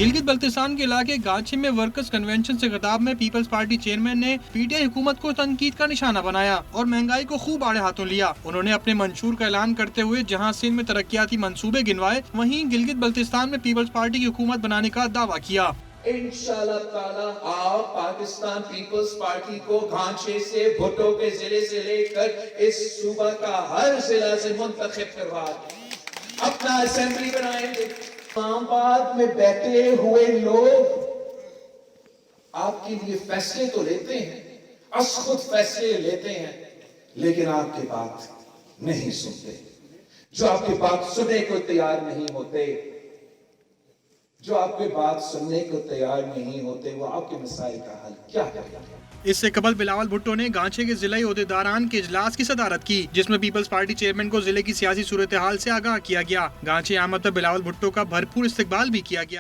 गिलगित बल्तिस्तान के इलाके गाछी में वर्कर्स कन्वेंशन से खिताब में पीपल्स पार्टी चेयरमैन ने पीटीआई हुकूमत को तनकीद का निशाना बनाया और महंगाई को खूब आड़े हाथों लिया। उन्होंने अपने मंशूर का ऐलान करते हुए जहां सिंध में तरक्याती मंसूबे गिनवाए, वहीं गिलगित बल्तिस्तान में पीपल्स पार्टी की हुकूमत बनाने का दावा किया। इंशाअल्लाह ताला आप पाकिस्तान पीपल्स पार्टी को घांचे से भुट्टो के जिले से लेकर इस सूबा का हर जिला से मुंतखब करवा अपना असेंबली बनाएंगे। इस्लामाबाद में बैठे हुए लोग आपके लिए फैसले तो लेते हैं, खुद फैसले लेते हैं, लेकिन आपकी बात नहीं सुनते। जो आपकी बात सुनने को तैयार नहीं होते, जो आपकी बात सुनने को तैयार नहीं होते, वो आपके मसाइल का हल क्या करेंगे। इससे कबल बिलावल भुट्टो ने गांचे के जिला ओहदेदारान के इजलास की सदारत की, जिसमें पीपल्स पार्टी चेयरमैन को जिले की सियासी सूरत हाल से आगाह किया गया। गांचे आमद पर बिलावल भुट्टो का भरपूर इस्तकबाल भी किया गया।